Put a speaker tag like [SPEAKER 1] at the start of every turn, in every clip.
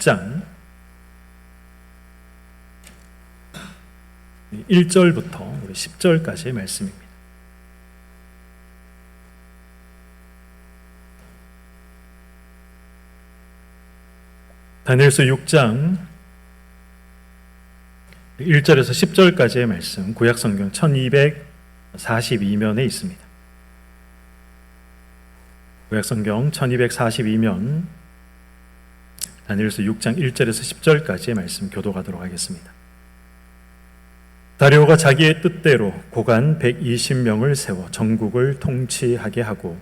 [SPEAKER 1] 6장 1절부터 10절까지의 말씀입니다. 다니엘서 6장 1절에서 10절까지의 말씀, 구약성경 1242면에 있습니다. 구약성경 1242면 다니엘서 6장 1절에서 10절까지의 말씀 교독하도록 하겠습니다. 다리오가 자기의 뜻대로 고관 120명을 세워 전국을 통치하게 하고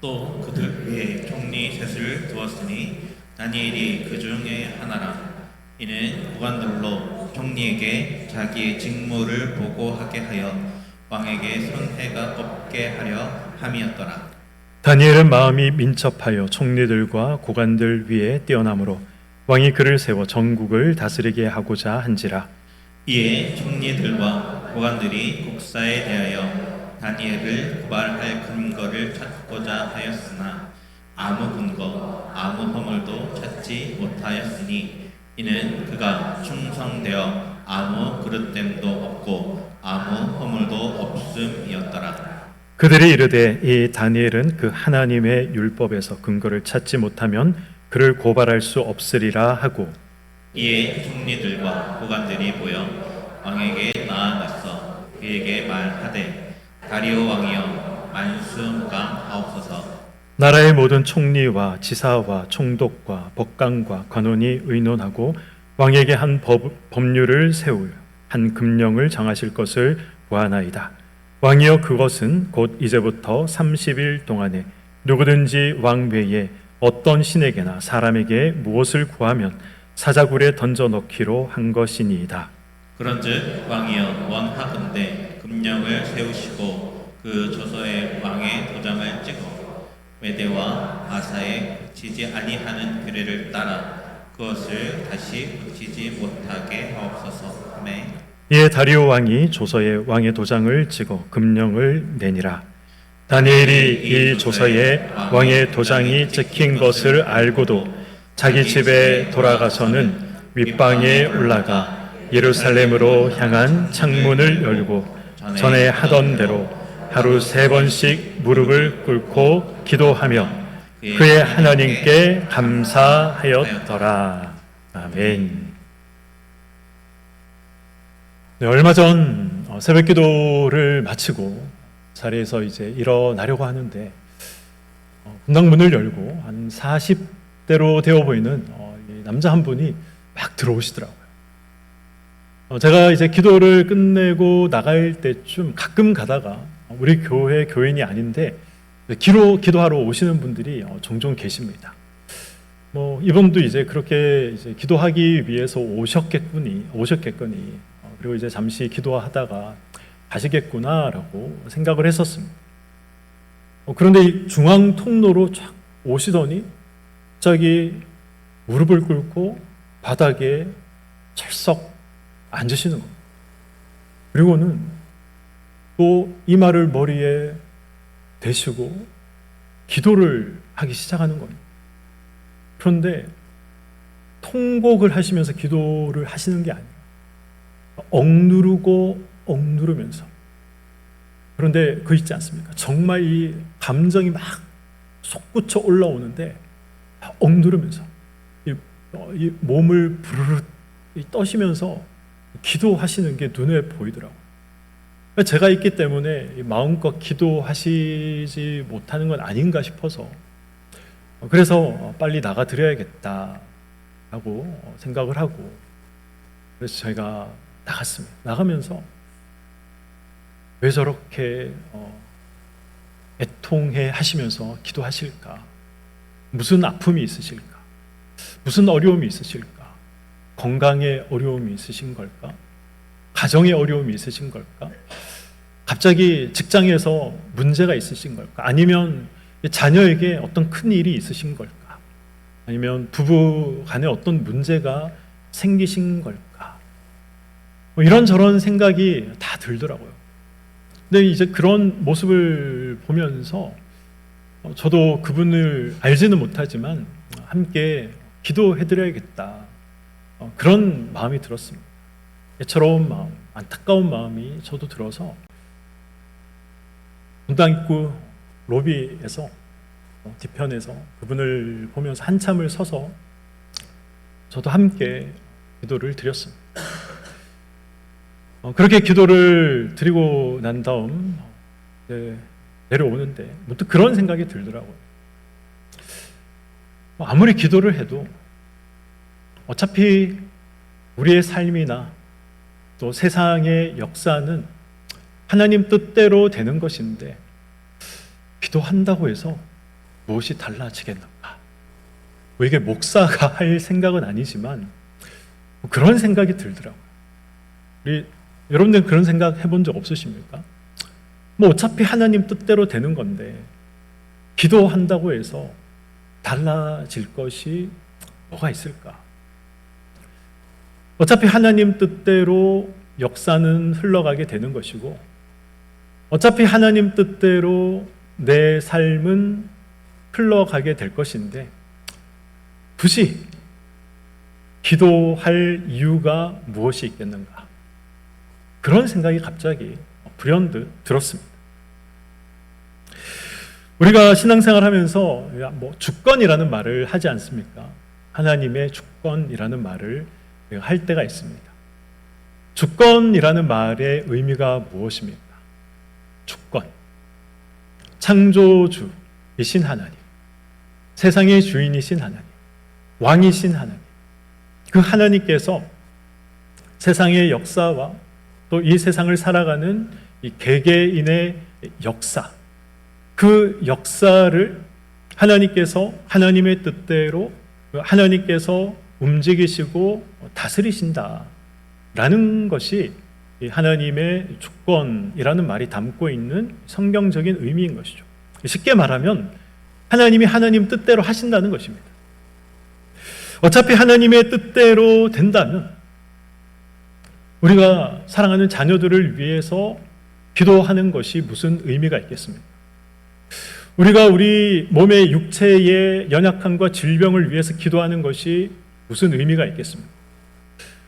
[SPEAKER 2] 또 그들 위에 총리 셋을 두었으니 다니엘이 그 중에 하나라. 이는 고관들로 총리에게 자기의 직무를 보고하게 하여 왕에게 손해가 없게 하려 함이었더라.
[SPEAKER 1] 다니엘은 마음이 민첩하여 총리들과 고관들 위에 뛰어나므로 왕이 그를 세워 전국을 다스리게 하고자 한지라.
[SPEAKER 2] 이에 총리들과 고관들이 국사에 대하여 다니엘을 고발할 근거를 찾고자 하였으나 아무 근거, 아무 허물도 찾지 못하였으니 이는 그가 충성되어 아무 그릇됨도 없고 아무 허물도 없음이었더라.
[SPEAKER 1] 그들이 이르되 이 다니엘은 그 하나님의 율법에서 근거를 찾지 못하면 그를 고발할 수 없으리라 하고
[SPEAKER 2] 이에 총리들과 고관들이 모여 왕에게 나아갔어 그에게 말하되 다리오 왕이여 만수무강하옵소서.
[SPEAKER 1] 나라의 모든 총리와 지사와 총독과 법관과 관원이 의논하고 왕에게 한 법률을 세울 한 금령을 정하실 것을 구하나이다. 왕이여 그것은 곧 이제부터 30일 동안에 누구든지 왕 외에 어떤 신에게나 사람에게 무엇을 구하면 사자굴에 던져 넣기로 한 것이니이다.
[SPEAKER 2] 그런즉 왕이여 원하건대 금령을 세우시고 그 조서에 왕의 도장을 찍어 메대와 아사에 붙이지 아니하는 규례를 따라 그것을 다시 붙이지 못하게 하옵소서. 아멘.
[SPEAKER 1] 이에 다리오 왕이 조서에 왕의 도장을 찍어 금령을 내니라. 다니엘이 이 조서에 왕의 도장이 찍힌 것을 알고도 자기 집에 돌아가서는 윗방에 올라가 예루살렘으로 향한 창문을 열고 전에 하던 대로 하루 3번씩 무릎을 꿇고 기도하며 그의 하나님께 감사하였더라. 아멘. 네, 얼마 전 새벽 기도를 마치고 자리에서 이제 일어나려고 하는데 분당문을 열고 한 40대로 되어 보이는 남자 한 분이 막 들어오시더라고요. 제가 이제 기도를 끝내고 나갈 때쯤 가끔 가다가 우리 교회 교인이 아닌데 기도하러 오시는 분들이 종종 계십니다. 이분도 이제 그렇게 이제 기도하기 위해서 오셨겠거니 그리고 이제 잠시 기도하다가 가시겠구나라고 생각을 했었습니다. 그런데 이 중앙 통로로 쫙 오시더니 갑자기 무릎을 꿇고 바닥에 철썩 앉으시는 겁니다. 그리고는 또 이마를 머리에 대시고 기도를 하기 시작하는 겁니다. 그런데 통곡을 하시면서 기도를 하시는 게 아니라 억누르면서, 그런데 그 있지 않습니까? 정말 이 감정이 막 솟구쳐 올라오는데 억누르면서 이 몸을 부르르 떠시면서 기도하시는 게 눈에 보이더라고요. 제가 있기 때문에 마음껏 기도하시지 못하는 건 아닌가 싶어서 그래서 빨리 나가드려야겠다라고 생각을 하고 그래서 제가 나갔습니다. 나가면서 왜 저렇게 애통해 하시면서 기도하실까? 무슨 아픔이 있으실까? 무슨 어려움이 있으실까? 건강에 어려움이 있으신 걸까? 가정에 어려움이 있으신 걸까? 갑자기 직장에서 문제가 있으신 걸까? 아니면 자녀에게 어떤 큰 일이 있으신 걸까? 아니면 부부 간에 어떤 문제가 생기신 걸까? 이런저런 생각이 다 들더라고요. 근데 이제 그런 모습을 보면서 저도 그분을 알지는 못하지만 함께 기도해드려야겠다. 그런 마음이 들었습니다. 애처로운 마음, 안타까운 마음이 저도 들어서 분당 입구 로비에서 뒤편에서 그분을 보면서 한참을 서서 저도 함께 기도를 드렸습니다. 그렇게 기도를 드리고 난 다음 내려오는데 문득 그런 생각이 들더라고요. 아무리 기도를 해도 어차피 우리의 삶이나 또 세상의 역사는 하나님 뜻대로 되는 것인데 기도한다고 해서 무엇이 달라지겠는가? 이게 목사가 할 생각은 아니지만 그런 생각이 들더라고요. 여러분들 그런 생각 해본 적 없으십니까? 어차피 하나님 뜻대로 되는 건데 기도한다고 해서 달라질 것이 뭐가 있을까? 어차피 하나님 뜻대로 역사는 흘러가게 되는 것이고 어차피 하나님 뜻대로 내 삶은 흘러가게 될 것인데 굳이 기도할 이유가 무엇이 있겠는가? 그런 생각이 갑자기 불현듯 들었습니다. 우리가 신앙생활 하면서 주권이라는 말을 하지 않습니까? 하나님의 주권이라는 말을 할 때가 있습니다. 주권이라는 말의 의미가 무엇입니까? 주권. 창조주이신 하나님, 세상의 주인이신 하나님, 왕이신 하나님, 그 하나님께서 세상의 역사와 또 이 세상을 살아가는 이 개개인의 역사, 그 역사를 하나님께서 하나님의 뜻대로 하나님께서 움직이시고 다스리신다라는 것이 하나님의 주권이라는 말이 담고 있는 성경적인 의미인 것이죠. 쉽게 말하면 하나님이 하나님 뜻대로 하신다는 것입니다. 어차피 하나님의 뜻대로 된다면 우리가 사랑하는 자녀들을 위해서 기도하는 것이 무슨 의미가 있겠습니까? 우리가 우리 몸의 육체의 연약함과 질병을 위해서 기도하는 것이 무슨 의미가 있겠습니까?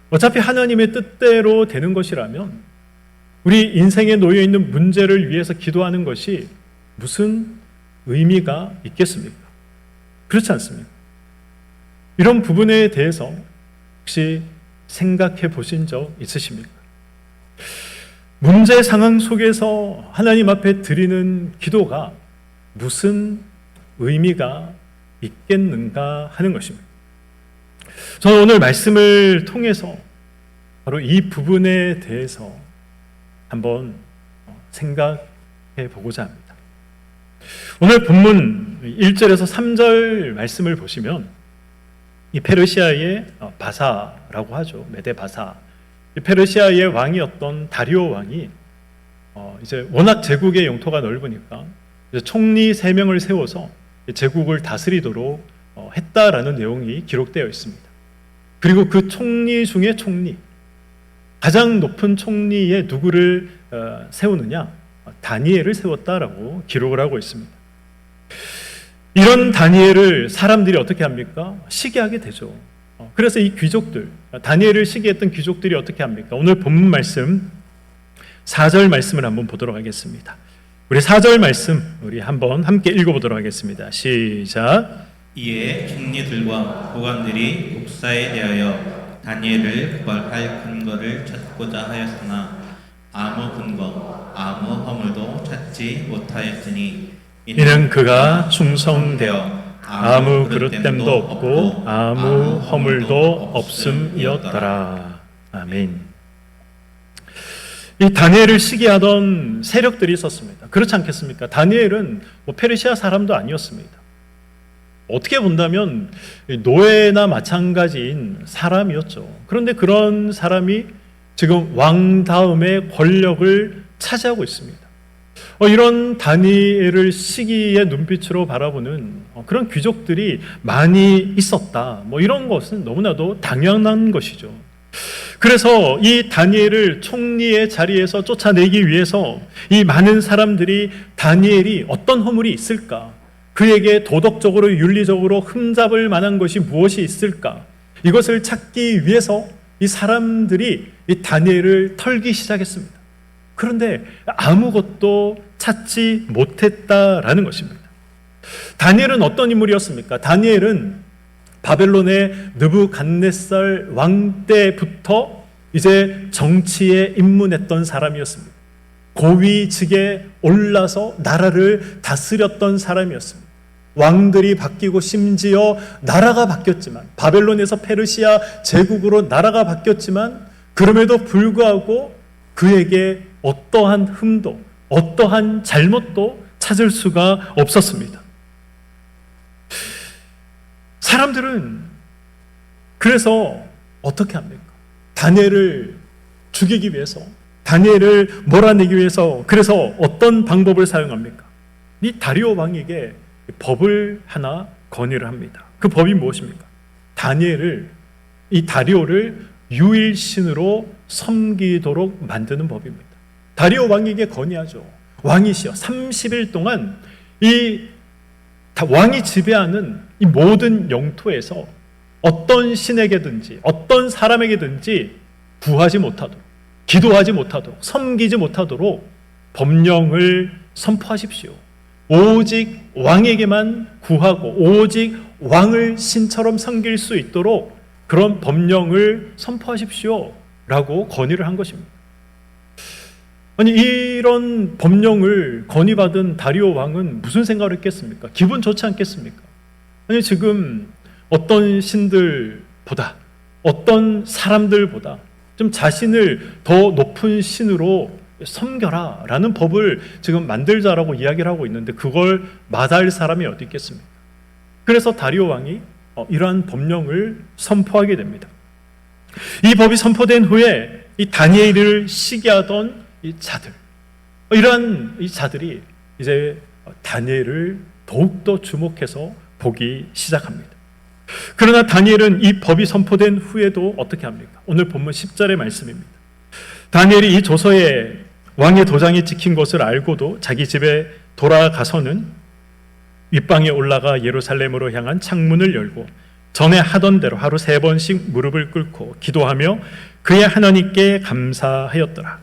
[SPEAKER 1] 어차피 하나님의 뜻대로 되는 것이라면 우리 인생에 놓여 있는 문제를 위해서 기도하는 것이 무슨 의미가 있겠습니까? 그렇지 않습니까? 이런 부분에 대해서 혹시 생각해 보신 적 있으십니까? 문제 상황 속에서 하나님 앞에 드리는 기도가 무슨 의미가 있겠는가 하는 것입니다. 저는 오늘 말씀을 통해서 바로 이 부분에 대해서 한번 생각해 보고자 합니다. 오늘 본문 1절에서 3절 말씀을 보시면 이 페르시아의 바사라고 하죠. 메데 바사. 이 페르시아의 왕이었던 다리오 왕이 이제 워낙 제국의 영토가 넓으니까 이제 총리 3명을 세워서 제국을 다스리도록 했다라는 내용이 기록되어 있습니다. 그리고 그 총리 중에 총리, 가장 높은 총리에 누구를 세우느냐? 다니엘을 세웠다라고 기록을 하고 있습니다. 이런 다니엘을 사람들이 어떻게 합니까? 시기하게 되죠. 그래서 이 귀족들, 다니엘을 시기했던 귀족들이 어떻게 합니까? 오늘 본문 말씀 4절 말씀을 한번 보도록 하겠습니다. 우리 4절 말씀 우리 한번 함께 읽어보도록 하겠습니다. 시작.
[SPEAKER 2] 이에 총리들과 고관들이 목사에 대하여 다니엘을 고발할 근거를 찾고자 하였으나 아무 근거, 아무 허물도 찾지 못하였으니
[SPEAKER 1] 이는 그가 충성되어 아무 그릇됨도 없고 아무 허물도 없음이었더라. 아멘. 이 다니엘을 시기하던 세력들이 있었습니다. 그렇지 않겠습니까? 다니엘은 페르시아 사람도 아니었습니다. 어떻게 본다면 노예나 마찬가지인 사람이었죠. 그런데 그런 사람이 지금 왕 다음의 권력을 차지하고 있습니다. 이런 다니엘을 시기의 눈빛으로 바라보는 그런 귀족들이 많이 있었다. 이런 것은 너무나도 당연한 것이죠. 그래서 이 다니엘을 총리의 자리에서 쫓아내기 위해서 이 많은 사람들이 다니엘이 어떤 허물이 있을까? 그에게 도덕적으로 윤리적으로 흠잡을 만한 것이 무엇이 있을까? 이것을 찾기 위해서 이 사람들이 이 다니엘을 털기 시작했습니다. 그런데 아무것도 찾지 못했다라는 것입니다. 다니엘은 어떤 인물이었습니까? 다니엘은 바벨론의 느부갓네살 왕 때부터 이제 정치에 입문했던 사람이었습니다. 고위직에 올라서 나라를 다스렸던 사람이었습니다. 왕들이 바뀌고 심지어 나라가 바뀌었지만, 바벨론에서 페르시아 제국으로 나라가 바뀌었지만, 그럼에도 불구하고 그에게 어떠한 흠도, 어떠한 잘못도 찾을 수가 없었습니다. 사람들은 그래서 어떻게 합니까? 다니엘을 죽이기 위해서, 다니엘을 몰아내기 위해서 그래서 어떤 방법을 사용합니까? 이 다리오 왕에게 법을 하나 건의를 합니다. 그 법이 무엇입니까? 이 다리오를 유일신으로 섬기도록 만드는 법입니다. 다리오 왕에게 건의하죠. 왕이시여, 30일 동안 왕이 지배하는 이 모든 영토에서 어떤 신에게든지 어떤 사람에게든지 구하지 못하도록, 기도하지 못하도록, 섬기지 못하도록 법령을 선포하십시오. 오직 왕에게만 구하고 오직 왕을 신처럼 섬길 수 있도록 그런 법령을 선포하십시오 라고 건의를 한 것입니다. 아니, 이런 법령을 건의받은 다리오 왕은 무슨 생각을 했겠습니까? 기분 좋지 않겠습니까? 아니, 지금 어떤 신들보다, 어떤 사람들보다 좀 자신을 더 높은 신으로 섬겨라 라는 법을 지금 만들자라고 이야기를 하고 있는데 그걸 마다할 사람이 어디 있겠습니까? 그래서 다리오 왕이 이러한 법령을 선포하게 됩니다. 이 법이 선포된 후에 이 다니엘을 시기하던 이 자들, 이러한 이 자들이 이제 다니엘을 더욱더 주목해서 보기 시작합니다. 그러나 다니엘은 이 법이 선포된 후에도 어떻게 합니까? 오늘 본문 10절의 말씀입니다. 다니엘이 이 조서에 왕의 도장이 찍힌 것을 알고도 자기 집에 돌아가서는 윗방에 올라가 예루살렘으로 향한 창문을 열고 전에 하던 대로 하루 3번씩 무릎을 꿇고 기도하며 그의 하나님께 감사하였더라.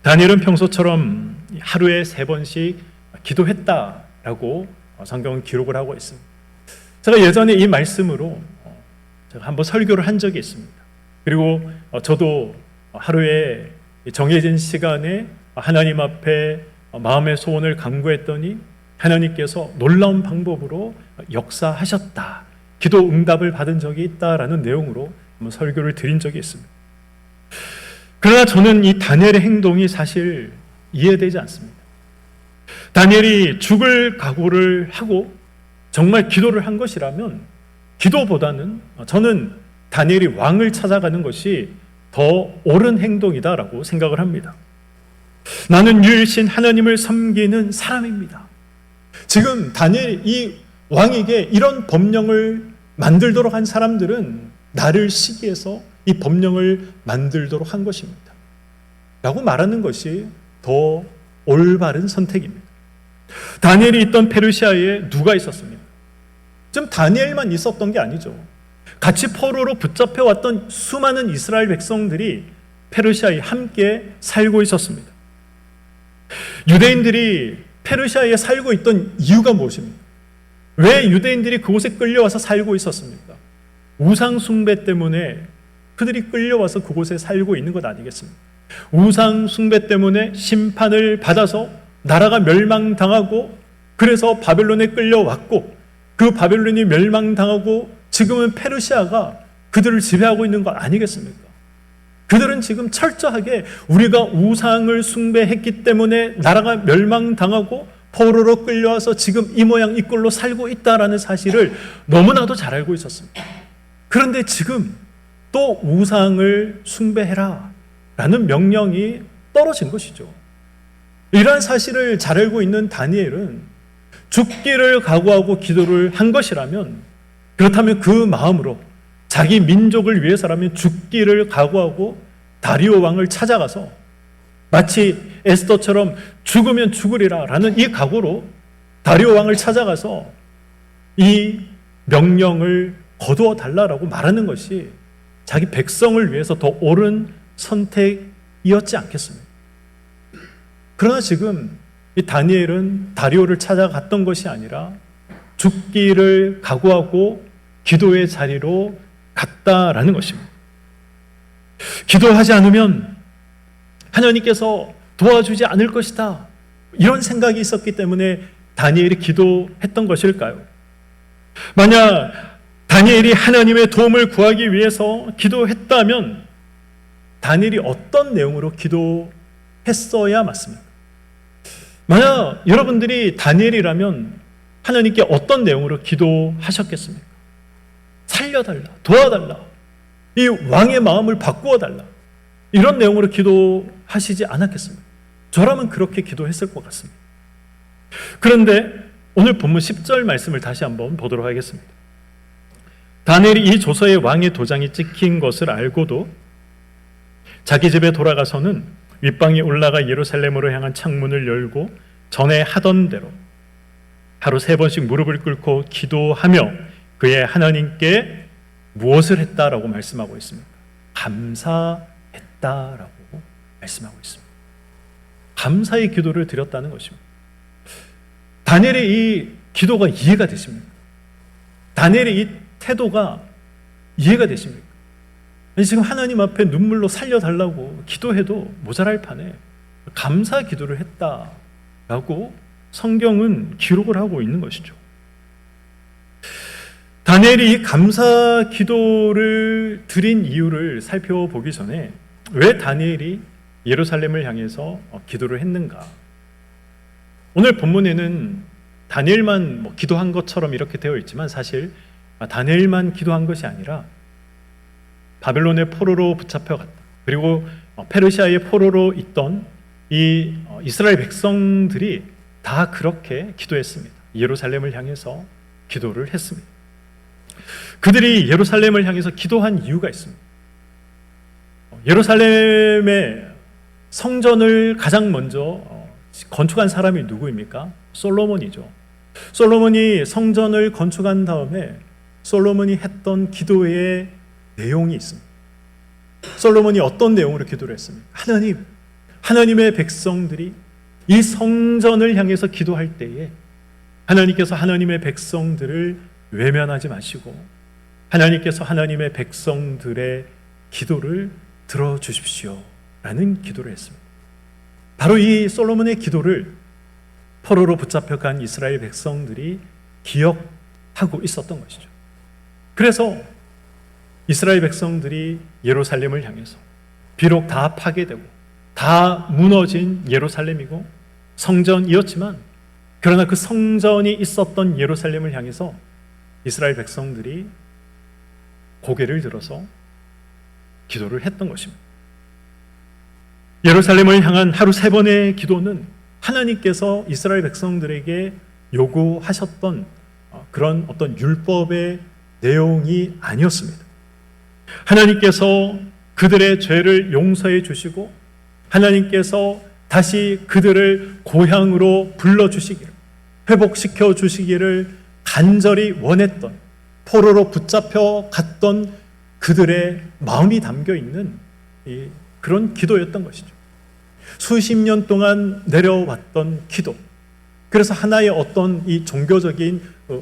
[SPEAKER 1] 다니엘은 평소처럼 하루에 3번씩 기도했다라고 성경은 기록을 하고 있습니다. 제가 예전에 이 말씀으로 제가 한번 설교를 한 적이 있습니다. 그리고 저도 하루에 정해진 시간에 하나님 앞에 마음의 소원을 간구했더니 하나님께서 놀라운 방법으로 역사하셨다, 기도 응답을 받은 적이 있다라는 내용으로 한번 설교를 드린 적이 있습니다. 그러나 저는 이 다니엘의 행동이 사실 이해되지 않습니다. 다니엘이 죽을 각오를 하고 정말 기도를 한 것이라면 기도보다는 저는 다니엘이 왕을 찾아가는 것이 더 옳은 행동이다라고 생각을 합니다. 나는 유일신 하나님을 섬기는 사람입니다. 지금 다니엘 이 왕에게 이런 법령을 만들도록 한 사람들은 나를 시기해서 이 법령을 만들도록 한 것입니다. 라고 말하는 것이 더 올바른 선택입니다. 다니엘이 있던 페르시아에 누가 있었습니까? 지금 다니엘만 있었던 게 아니죠. 같이 포로로 붙잡혀왔던 수많은 이스라엘 백성들이 페르시아에 함께 살고 있었습니다. 유대인들이 페르시아에 살고 있던 이유가 무엇입니까? 왜 유대인들이 그곳에 끌려와서 살고 있었습니까? 우상 숭배 때문에 그들이 끌려와서 그곳에 살고 있는 것 아니겠습니까? 우상 숭배 때문에 심판을 받아서 나라가 멸망당하고 그래서 바벨론에 끌려왔고 그 바벨론이 멸망당하고 지금은 페르시아가 그들을 지배하고 있는 것 아니겠습니까? 그들은 지금 철저하게 우리가 우상을 숭배했기 때문에 나라가 멸망당하고 포로로 끌려와서 지금 이 모양 이 꼴로 살고 있다라는 사실을 너무나도 잘 알고 있었습니다. 그런데 지금 또 우상을 숭배해라 라는 명령이 떨어진 것이죠. 이러한 사실을 잘 알고 있는 다니엘은 죽기를 각오하고 기도를 한 것이라면, 그렇다면 그 마음으로 자기 민족을 위해서라면 죽기를 각오하고 다리오 왕을 찾아가서 마치 에스더처럼 죽으면 죽으리라 라는 이 각오로 다리오 왕을 찾아가서 이 명령을 거두어 달라라고 말하는 것이 자기 백성을 위해서 더 옳은 선택이었지 않겠습니까? 그러나 지금 이 다니엘은 다리오를 찾아갔던 것이 아니라 죽기를 각오하고 기도의 자리로 갔다라는 것입니다. 기도하지 않으면 하나님께서 도와주지 않을 것이다. 이런 생각이 있었기 때문에 다니엘이 기도했던 것일까요? 만약 다니엘이 하나님의 도움을 구하기 위해서 기도했다면 다니엘이 어떤 내용으로 기도했어야 맞습니까? 만약 여러분들이 다니엘이라면 하나님께 어떤 내용으로 기도하셨겠습니까? 살려달라, 도와달라, 이 왕의 마음을 바꾸어달라, 이런 내용으로 기도하시지 않았겠습니까? 저라면 그렇게 기도했을 것 같습니다. 그런데 오늘 본문 10절 말씀을 다시 한번 보도록 하겠습니다. 다니엘이 이 조서에 왕의 도장이 찍힌 것을 알고도 자기 집에 돌아가서는 윗방에 올라가 예루살렘으로 향한 창문을 열고 전에 하던 대로 하루 3번씩 무릎을 꿇고 기도하며 그의 하나님께 무엇을 했다라고 말씀하고 있습니까? 감사했다라고 말씀하고 있습니다. 감사의 기도를 드렸다는 것입니다. 다니엘의 이 기도가 이해가 되십니까? 다니엘의 이 태도가 이해가 되십니까? 아니, 지금 하나님 앞에 눈물로 살려달라고 기도해도 모자랄 판에 감사 기도를 했다라고 성경은 기록을 하고 있는 것이죠. 다니엘이 이 감사 기도를 드린 이유를 살펴보기 전에 왜 다니엘이 예루살렘을 향해서 기도를 했는가? 오늘 본문에는 다니엘만 기도한 것처럼 이렇게 되어 있지만 사실 다니엘만 기도한 것이 아니라 바벨론의 포로로 붙잡혀갔다. 그리고 페르시아의 포로로 있던 이 이스라엘 백성들이 다 그렇게 기도했습니다. 예루살렘을 향해서 기도를 했습니다. 그들이 예루살렘을 향해서 기도한 이유가 있습니다. 예루살렘의 성전을 가장 먼저 건축한 사람이 누구입니까? 솔로몬이죠. 솔로몬이 성전을 건축한 다음에 솔로몬이 했던 기도의 내용이 있습니다. 솔로몬이 어떤 내용으로 기도를 했습니까? 하나님의 백성들이 이 성전을 향해서 기도할 때에 하나님께서 하나님의 백성들을 외면하지 마시고 하나님께서 하나님의 백성들의 기도를 들어주십시오 라는 기도를 했습니다. 바로 이 솔로몬의 기도를 포로로 붙잡혀간 이스라엘 백성들이 기억하고 있었던 것이죠. 그래서 이스라엘 백성들이 예루살렘을 향해서 비록 다 파괴되고 다 무너진 예루살렘이고 성전이었지만 그러나 그 성전이 있었던 예루살렘을 향해서 이스라엘 백성들이 고개를 들어서 기도를 했던 것입니다. 예루살렘을 향한 하루 3번의 기도는 하나님께서 이스라엘 백성들에게 요구하셨던 그런 어떤 율법의 내용이 아니었습니다. 하나님께서 그들의 죄를 용서해 주시고 하나님께서 다시 그들을 고향으로 불러주시기를 회복시켜 주시기를 간절히 원했던 포로로 붙잡혀 갔던 그들의 마음이 담겨 있는 그런 기도였던 것이죠. 수십 년 동안 내려왔던 기도. 그래서 하나의 어떤 이 종교적인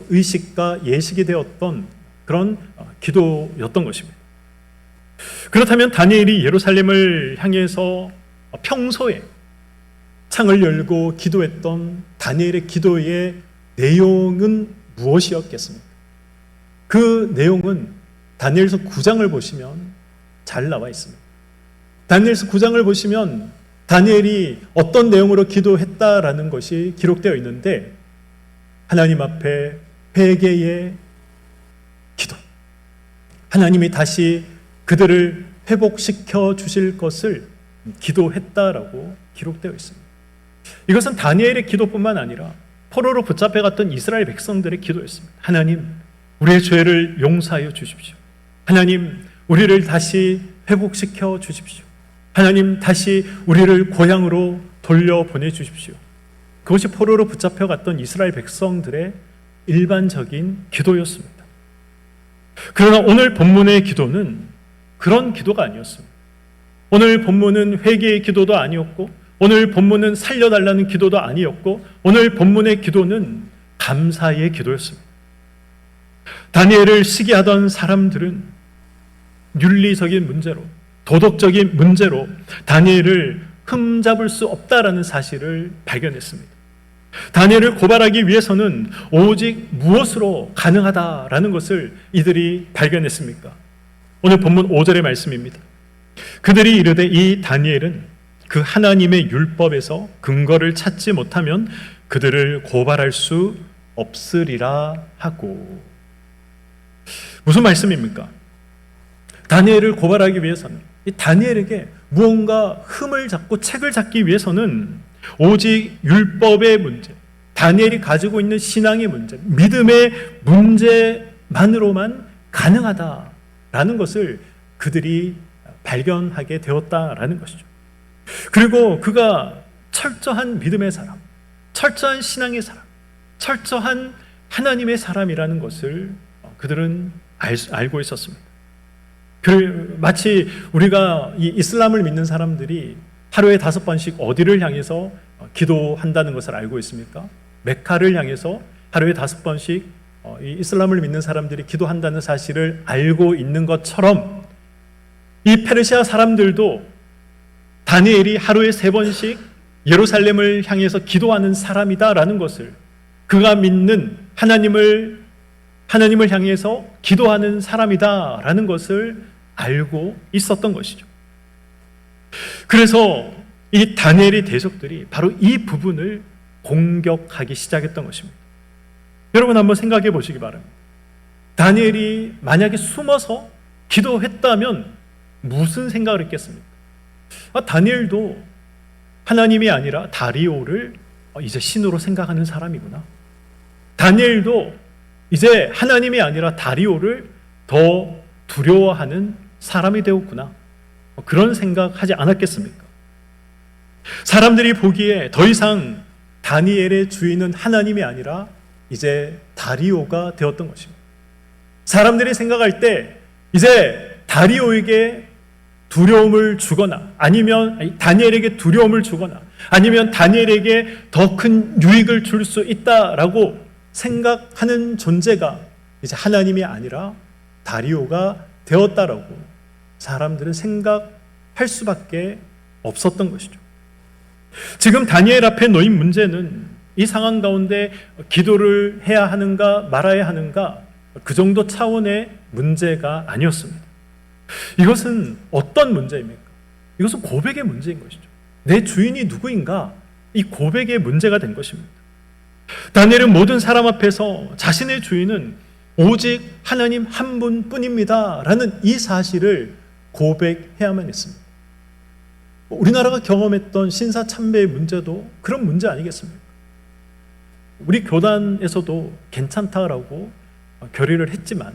[SPEAKER 1] 의식과 예식이 되었던 그런 기도였던 것입니다. 그렇다면 다니엘이 예루살렘을 향해서 평소에 창을 열고 기도했던 다니엘의 기도의 내용은 무엇이었겠습니까? 그 내용은 다니엘서 9장을 보시면 잘 나와 있습니다. 다니엘서 9장을 보시면 다니엘이 어떤 내용으로 기도했다라는 것이 기록되어 있는데 하나님 앞에 회개의 기도, 하나님이 다시 그들을 회복시켜 주실 것을 기도했다라고 기록되어 있습니다. 이것은 다니엘의 기도뿐만 아니라 포로로 붙잡혀갔던 이스라엘 백성들의 기도였습니다. 하나님, 우리의 죄를 용서하여 주십시오. 하나님, 우리를 다시 회복시켜 주십시오. 하나님, 다시 우리를 고향으로 돌려보내 주십시오. 그것이 포로로 붙잡혀갔던 이스라엘 백성들의 일반적인 기도였습니다. 그러나 오늘 본문의 기도는 그런 기도가 아니었습니다. 오늘 본문은 회개의 기도도 아니었고, 오늘 본문은 살려달라는 기도도 아니었고, 오늘 본문의 기도는 감사의 기도였습니다. 다니엘을 시기하던 사람들은 윤리적인 문제로, 도덕적인 문제로 다니엘을 흠잡을 수 없다라는 사실을 발견했습니다. 다니엘을 고발하기 위해서는 오직 무엇으로 가능하다라는 것을 이들이 발견했습니까? 오늘 본문 5절의 말씀입니다. 그들이 이르되 이 다니엘은 그 하나님의 율법에서 근거를 찾지 못하면 그들을 고발할 수 없으리라 하고. 무슨 말씀입니까? 다니엘을 고발하기 위해서는, 이 다니엘에게 무언가 흠을 잡고 책을 잡기 위해서는 오직 율법의 문제, 다니엘이 가지고 있는 신앙의 문제, 믿음의 문제만으로만 가능하다라는 것을 그들이 발견하게 되었다라는 것이죠. 그리고 그가 철저한 믿음의 사람, 철저한 신앙의 사람, 철저한 하나님의 사람이라는 것을 그들은 알고 있었습니다. 마치 우리가 이 이슬람을 믿는 사람들이 하루에 5번씩 어디를 향해서 기도한다는 것을 알고 있습니까? 메카를 향해서 하루에 5번씩 이 이슬람을 믿는 사람들이 기도한다는 사실을 알고 있는 것처럼, 이 페르시아 사람들도 다니엘이 하루에 3번씩 예루살렘을 향해서 기도하는 사람이다라는 것을, 그가 믿는 하나님을 향해서 기도하는 사람이다라는 것을 알고 있었던 것이죠. 그래서 이 다니엘의 대적들이 바로 이 부분을 공격하기 시작했던 것입니다. 여러분 한번 생각해 보시기 바랍니다. 다니엘이 만약에 숨어서 기도했다면 무슨 생각을 했겠습니까? 다니엘도 하나님이 아니라 다리오를 이제 신으로 생각하는 사람이구나. 다니엘도 이제 하나님이 아니라 다리오를 더 두려워하는 사람이 되었구나. 그런 생각하지 않았겠습니까? 사람들이 보기에 더 이상 다니엘의 주인은 하나님이 아니라 이제 다리오가 되었던 것입니다. 사람들이 생각할 때 이제 다리오에게 두려움을 주거나, 아니면 다니엘에게 두려움을 주거나, 아니면 다니엘에게 더 큰 유익을 줄 수 있다라고 생각하는 존재가 이제 하나님이 아니라 다리오가 되었다라고 사람들은 생각할 수밖에 없었던 것이죠. 지금 다니엘 앞에 놓인 문제는 이 상황 가운데 기도를 해야 하는가 말아야 하는가, 그 정도 차원의 문제가 아니었습니다. 이것은 어떤 문제입니까? 이것은 고백의 문제인 것이죠. 내 주인이 누구인가? 이 고백의 문제가 된 것입니다. 다니엘은 모든 사람 앞에서 자신의 주인은 오직 하나님 한 분뿐입니다 라는 이 사실을 고백해야만 했습니다. 우리나라가 경험했던 신사참배의 문제도 그런 문제 아니겠습니까? 우리 교단에서도 괜찮다라고 결의를 했지만,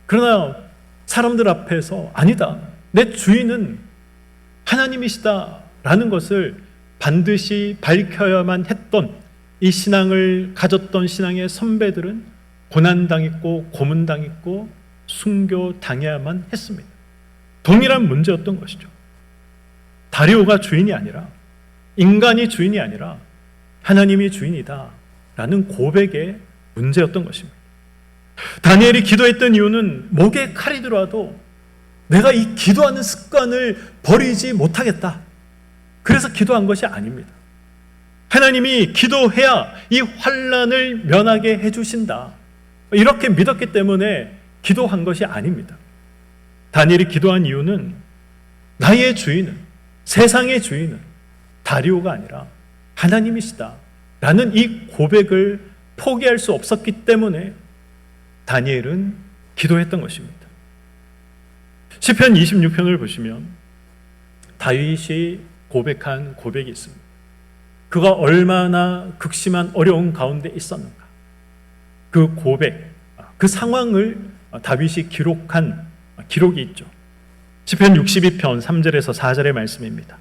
[SPEAKER 1] 그러나 사람들 앞에서 아니다, 내 주인은 하나님이시다라는 것을 반드시 밝혀야만 했던 이 신앙을 가졌던 신앙의 선배들은 고난당했고 고문당했고 순교당해야만 했습니다. 동일한 문제였던 것이죠. 다리오가 주인이 아니라, 인간이 주인이 아니라 하나님이 주인이다 라는 고백의 문제였던 것입니다. 다니엘이 기도했던 이유는 목에 칼이 들어와도 내가 이 기도하는 습관을 버리지 못하겠다, 그래서 기도한 것이 아닙니다. 하나님이 기도해야 이 환난을 면하게 해주신다, 이렇게 믿었기 때문에 기도한 것이 아닙니다. 다니엘이 기도한 이유는 나의 주인은, 세상의 주인은 다리오가 아니라 하나님이시다 라는 이 고백을 포기할 수 없었기 때문에 다니엘은 기도했던 것입니다. 시편 26편을 보시면 다윗이 고백한 고백이 있습니다. 그가 얼마나 극심한 어려운 가운데 있었는가, 그 고백, 그 상황을 다윗이 기록한 기록이 있죠. 시편 62편 3절에서 4절의 말씀입니다.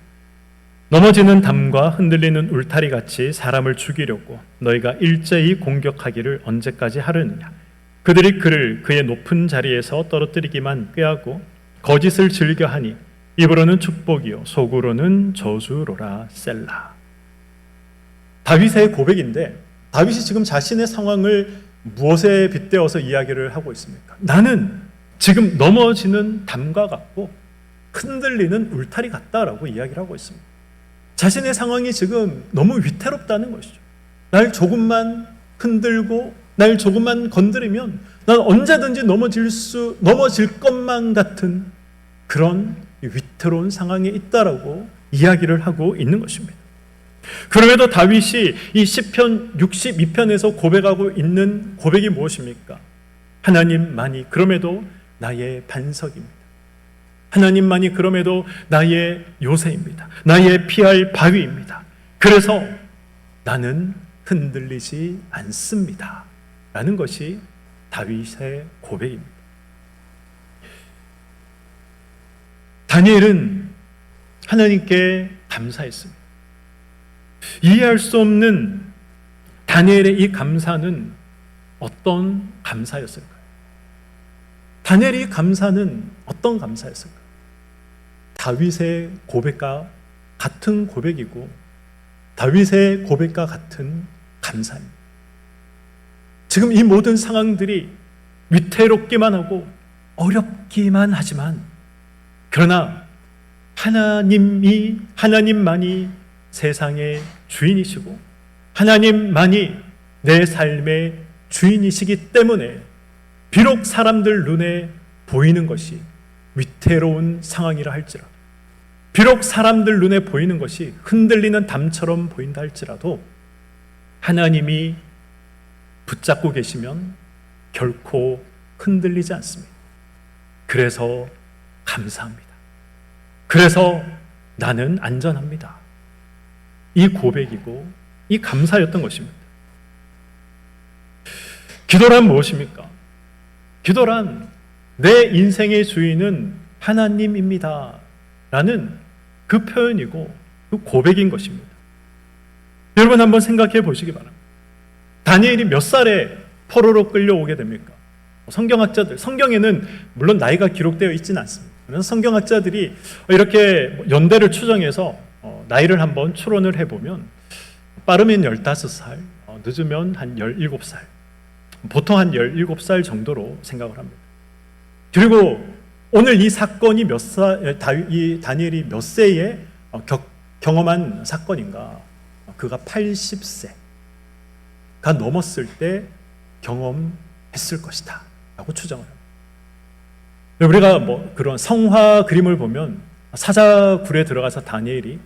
[SPEAKER 1] 넘어지는 담과 흔들리는 울타리 같이 사람을 죽이려고 너희가 일제히 공격하기를 언제까지 하려느냐. 그들이 그를 그의 높은 자리에서 떨어뜨리기만 꾀하고 거짓을 즐겨하니 입으로는 축복이요 속으로는 저주로라. 셀라. 다윗의 고백인데 다윗이 지금 자신의 상황을 무엇에 빗대어서 이야기를 하고 있습니까? 나는 지금 넘어지는 담과 같고 흔들리는 울타리 같다라고 이야기를 하고 있습니다. 자신의 상황이 지금 너무 위태롭다는 것이죠. 날 조금만 흔들고 날 조금만 건드리면 난 언제든지 넘어질 것만 같은 그런 위태로운 상황에 있다라고 이야기를 하고 있는 것입니다. 그럼에도 다윗이 이 시편 62편에서 고백하고 있는 고백이 무엇입니까? 하나님만이 그럼에도 나의 반석입니다. 하나님만이 그럼에도 나의 요새입니다. 나의 피할 바위입니다. 그래서 나는 흔들리지 않습니다. 라는 것이 다윗의 고백입니다. 다니엘은 하나님께 감사했습니다. 이해할 수 없는 다니엘의 이 감사는 어떤 감사였을까요? 다니엘의 감사는 어떤 감사였을까요? 다윗의 고백과 같은 고백이고 다윗의 고백과 같은 감사입니다. 지금 이 모든 상황들이 위태롭기만 하고 어렵기만 하지만 그러나 하나님만이 세상의 주인이시고 하나님만이 내 삶의 주인이시기 때문에 비록 사람들 눈에 보이는 것이 위태로운 상황이라 할지라도 비록 사람들 눈에 보이는 것이 흔들리는 담처럼 보인다 할지라도 하나님이 붙잡고 계시면 결코 흔들리지 않습니다. 그래서 감사합니다. 그래서 나는 안전합니다. 이 고백이고 이 감사였던 것입니다. 기도란 무엇입니까? 기도란 내 인생의 주인은 하나님입니다 라는 그 표현이고 그 고백인 것입니다. 여러분 한번 생각해 보시기 바랍니다. 다니엘이 몇 살에 포로로 끌려오게 됩니까? 성경학자들, 성경에는 물론 나이가 기록되어 있지는 않습니다. 그래서 성경학자들이 이렇게 연대를 추정해서 나이를 한번 추론을 해보면 빠르면 15살, 늦으면 한 17살, 보통 한 17살 정도로 생각을 합니다. 그리고 오늘 이 사건이 이 다니엘이 몇 세에 경험한 사건인가? 그가 80세가 넘었을 때 경험했을 것이다 라고 추정을 합니다. 우리가 그런 성화 그림을 보면 사자굴에 들어가서 다니엘이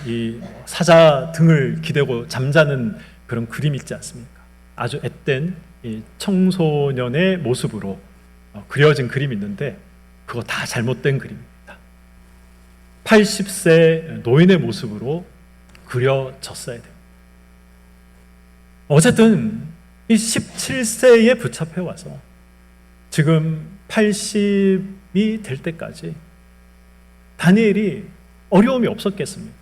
[SPEAKER 1] 이 사자 등을 기대고 잠자는 그런 그림 있지 않습니까? 아주 앳된 이 청소년의 모습으로 그려진 그림이 있는데 그거 다 잘못된 그림입니다. 80세 노인의 모습으로 그려졌어야 돼요. 어쨌든 이 17세에 붙잡혀 와서 지금 80이 될 때까지 다니엘이 어려움이 없었겠습니까?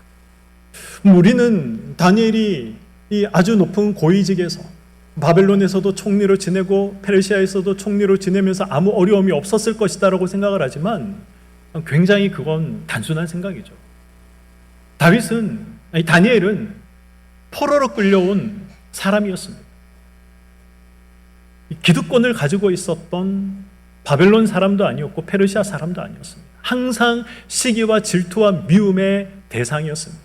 [SPEAKER 1] 우리는 다니엘이 이 아주 높은 고위직에서 바벨론에서도 총리로 지내고 페르시아에서도 총리로 지내면서 아무 어려움이 없었을 것이다라고 생각을 하지만 굉장히 그건 단순한 생각이죠. 다니엘은 포로로 끌려온 사람이었습니다. 기득권을 가지고 있었던 바벨론 사람도 아니었고 페르시아 사람도 아니었습니다. 항상 시기와 질투와 미움의 대상이었습니다.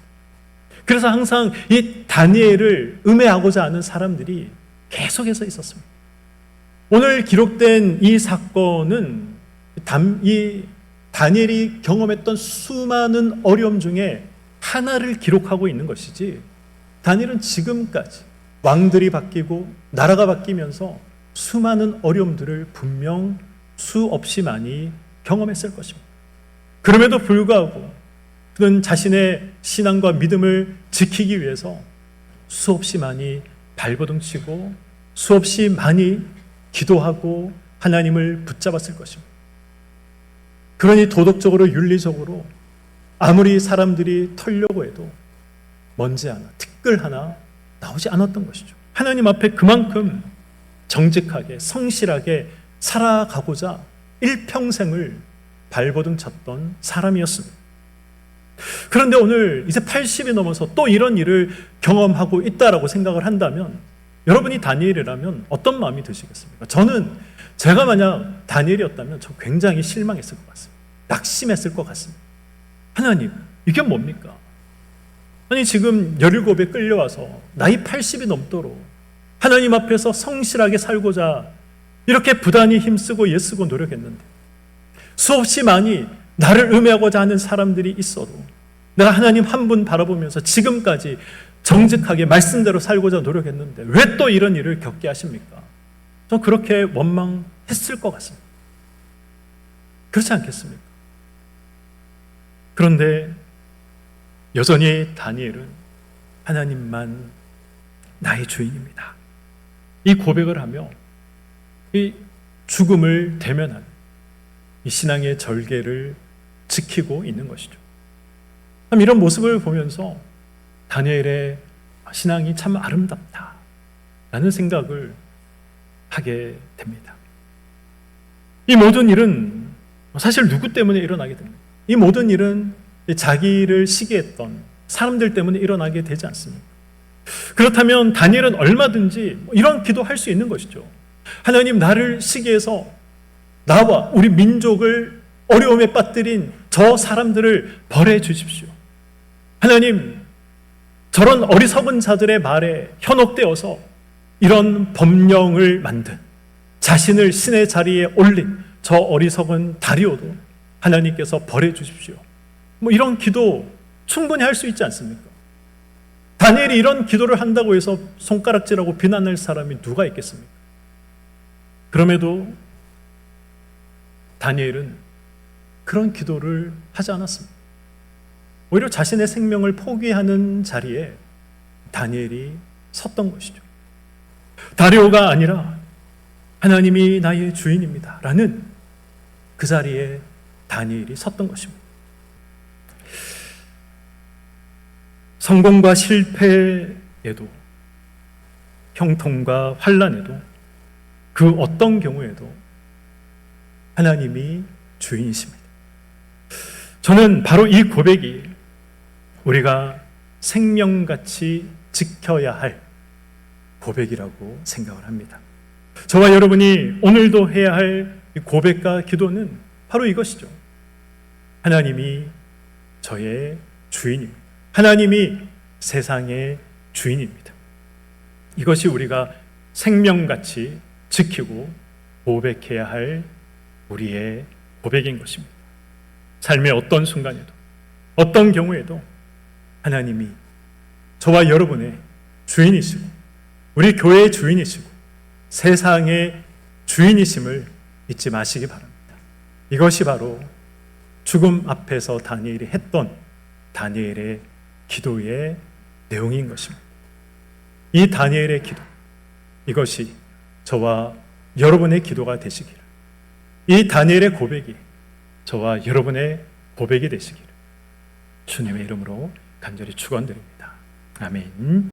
[SPEAKER 1] 그래서 항상 이 다니엘을 음해하고자 하는 사람들이 계속해서 있었습니다. 오늘 기록된 이 사건은 이 다니엘이 경험했던 수많은 어려움 중에 하나를 기록하고 있는 것이지 다니엘은 지금까지 왕들이 바뀌고 나라가 바뀌면서 수많은 어려움들을 분명 수없이 많이 경험했을 것입니다. 그럼에도 불구하고 그는 자신의 신앙과 믿음을 지키기 위해서 수없이 많이 발버둥치고 수없이 많이 기도하고 하나님을 붙잡았을 것입니다. 그러니 도덕적으로 윤리적으로 아무리 사람들이 털려고 해도 먼지 하나, 티끌 하나 나오지 않았던 것이죠. 하나님 앞에 그만큼 정직하게 성실하게 살아가고자 일평생을 발버둥 쳤던 사람이었습니다. 그런데 오늘 이제 80이 넘어서 또 이런 일을 경험하고 있다라고 생각을 한다면 여러분이 다니엘이라면 어떤 마음이 드시겠습니까? 저는 제가 만약 다니엘이었다면 저 굉장히 실망했을 것 같습니다. 낙심했을 것 같습니다. 하나님, 이게 뭡니까? 아니 지금 17에 끌려와서 나이 80이 넘도록 하나님 앞에서 성실하게 살고자 이렇게 부단히 힘쓰고 애쓰고 노력했는데 수없이 많이 나를 음해하고자 하는 사람들이 있어도 내가 하나님 한 분 바라보면서 지금까지 정직하게 말씀대로 살고자 노력했는데 왜 또 이런 일을 겪게 하십니까? 저 그렇게 원망했을 것 같습니다. 그렇지 않겠습니까? 그런데 여전히 다니엘은 하나님만 나의 주인입니다. 이 고백을 하며 이 죽음을 대면하는 이 신앙의 절개를 지키고 있는 것이죠. 이런 모습을 보면서 다니엘의 신앙이 참 아름답다라는 생각을 하게 됩니다. 이 모든 일은 사실 누구 때문에 일어나게 됩니다. 이 모든 일은 자기를 시기했던 사람들 때문에 일어나게 되지 않습니까? 그렇다면 다니엘은 얼마든지 이런 기도할 수 있는 것이죠. 하나님, 나를 시기해서 나와 우리 민족을 어려움에 빠뜨린 저 사람들을 벌해 주십시오. 하나님, 저런 어리석은 자들의 말에 현혹되어서 이런 법령을 만든 자신을 신의 자리에 올린 저 어리석은 다리오도 하나님께서 벌해 주십시오. 이런 기도 충분히 할 수 있지 않습니까? 다니엘이 이런 기도를 한다고 해서 손가락질하고 비난할 사람이 누가 있겠습니까? 그럼에도 다니엘은 그런 기도를 하지 않았습니다. 오히려 자신의 생명을 포기하는 자리에 다니엘이 섰던 것이죠. 다리오가 아니라 하나님이 나의 주인입니다 라는 그 자리에 다니엘이 섰던 것입니다. 성공과 실패에도 형통과 환난에도 그 어떤 경우에도 하나님이 주인이십니다. 저는 바로 이 고백이 우리가 생명같이 지켜야 할 고백이라고 생각을 합니다. 저와 여러분이 오늘도 해야 할 고백과 기도는 바로 이것이죠. 하나님이 저의 주인입니다. 하나님이 세상의 주인입니다. 이것이 우리가 생명같이 지키고 고백해야 할 우리의 고백인 것입니다. 삶의 어떤 순간에도 어떤 경우에도 하나님이 저와 여러분의 주인이시고 우리 교회의 주인이시고 세상의 주인이심을 잊지 마시기 바랍니다. 이것이 바로 죽음 앞에서 다니엘이 했던 다니엘의 기도의 내용인 것입니다. 이 다니엘의 기도, 이것이 저와 여러분의 기도가 되시기를, 이 다니엘의 고백이 저와 여러분의 고백이 되시기를 주님의 이름으로 간절히 축원드립니다. 아멘.